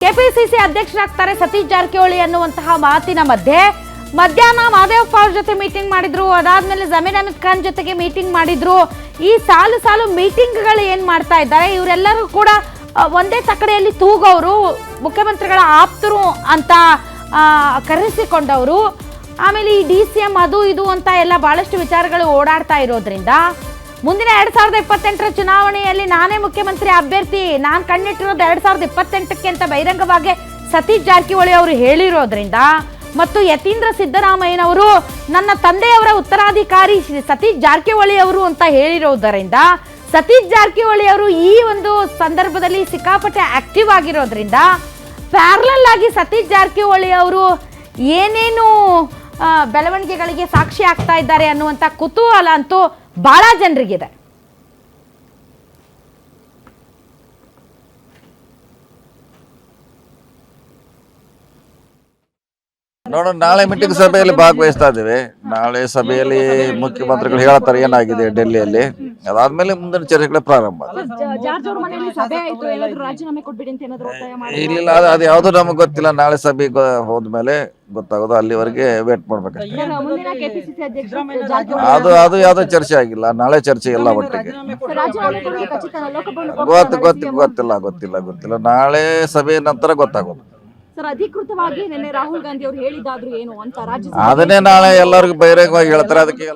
KPCC ಅಧ್ಯಕ್ಷರಾಗ್ತಾರೆ Satish Jarkiholi ಅನ್ನುವಂತಹ ಮಾತಿನ ಮಧ್ಯೆ ಮಧ್ಯಾಹ್ನ ಮಹದೇವಪ್ಪ ಅವ್ರ ಜೊತೆ ಮೀಟಿಂಗ್ ಮಾಡಿದ್ರು. ಅದಾದ್ಮೇಲೆ ಜಮೀರ್ ಅಹಮದ್ ಖಾನ್ ಜೊತೆಗೆ ಮೀಟಿಂಗ್ ಮಾಡಿದ್ರು. ಈ ಸಾಲು ಮೀಟಿಂಗ್ಗಳು ಏನ್ ಮಾಡ್ತಾ ಇದ್ದಾರೆ, ಇವರೆಲ್ಲರೂ ಕೂಡ ಒಂದೇ ತಕಡೆಯಲ್ಲಿ ತೂಗೋರು, ಮುಖ್ಯಮಂತ್ರಿಗಳ ಆಪ್ತರು ಅಂತ ಕರೆಸಿಕೊಂಡವರು. ಆಮೇಲೆ ಈ DCM ಅದು ಇದು ಅಂತ ಎಲ್ಲ ಬಹಳಷ್ಟು ವಿಚಾರಗಳು ಓಡಾಡ್ತಾ ಇರೋದ್ರಿಂದ ಮುಂದಿನ 2028ರ ಚುನಾವಣೆಯಲ್ಲಿ ನಾನೇ ಮುಖ್ಯಮಂತ್ರಿ ಅಭ್ಯರ್ಥಿ, ನಾನು ಕಣ್ಣಿಟ್ಟಿರೋದು 2028ಕ್ಕೆ ಅಂತ ಬಹಿರಂಗವಾಗಿ ಸತೀಶ್ ಜಾರಕಿಹೊಳಿ ಅವರು ಹೇಳಿರೋದ್ರಿಂದ ಮತ್ತು ಯತೀಂದ್ರ ಸಿದ್ದರಾಮಯ್ಯನವರು ನನ್ನ ತಂದೆಯವರ ಉತ್ತರಾಧಿಕಾರಿ ಸತೀಶ್ ಜಾರಕಿಹೊಳಿ ಅವರು ಅಂತ ಹೇಳಿರೋದರಿಂದ ಸತೀಶ್ ಜಾರಕಿಹೊಳಿ ಅವರು ಈ ಒಂದು ಸಂದರ್ಭದಲ್ಲಿ ಸಿಕ್ಕಾಪಟ್ಟೆ ಆಕ್ಟಿವ್ ಆಗಿರೋದ್ರಿಂದ ಪ್ಯಾರಲಲ್ ಆಗಿ ಸತೀಶ್ ಜಾರಕಿಹೊಳಿ ಅವರು ಏನೇನು ಬೆಳವಣಿಗೆಗಳಿಗೆ ಸಾಕ್ಷಿ ಆಗ್ತಾ ಇದ್ದಾರೆ ಅನ್ನುವಂಥ ಕುತೂಹಲ ಅಂತೂ ಬಹಳ ಜನರಿಗಿದೆ. ನೋಡೋಣ, ನಾಳೆ ಮೀಟಿಂಗ್ ಸಭೆಯಲ್ಲಿ ಭಾಗವಹಿಸ್ತಾ ಇದ್ದೇವೆ. ನಾಳೆ ಸಭೆಯಲ್ಲಿ ಮುಖ್ಯಮಂತ್ರಿಗಳು ಹೇಳ್ತಾರೆ ಏನಾಗಿದೆ ಡೆಲ್ಲಿಯಲ್ಲಿ. ಅದಾದ್ಮೇಲೆ ಮುಂದಿನ ಚರ್ಚೆಗಳ ಪ್ರಾರಂಭ. ಇಲ್ಲ, ಅದು ಯಾವ್ದು ನಮಗೆ ಗೊತ್ತಿಲ್ಲ. ನಾಳೆ ಸಭೆ ಹೋದ್ಮೇಲೆ ಗೊತ್ತಾಗೋದು, ಅಲ್ಲಿವರೆಗೆ ವೇಟ್ ಮಾಡ್ಬೇಕು. ಅದು ಯಾವ್ದು ಚರ್ಚೆ ಆಗಿಲ್ಲ. ನಾಳೆ ಚರ್ಚೆ ಎಲ್ಲ ಒಟ್ಟಿಗೆ ಗೊತ್ತಿಲ್ಲ. ನಾಳೆ ಸಭೆ ನಂತರ ಗೊತ್ತಾಗೋದು. ಅಧಿಕೃತವಾಗಿ ರಾಹುಲ್ ಗಾಂಧಿ ಅವರು ಹೇಳಿದಾದ್ರು ಏನು ಅಂತ ಅದನ್ನೇ ನಾಳೆ ಎಲ್ಲರಿಗೂ ಬಹಿರಂಗವಾಗಿ ಹೇಳ್ತಾರೆ. ಅದಕ್ಕೆ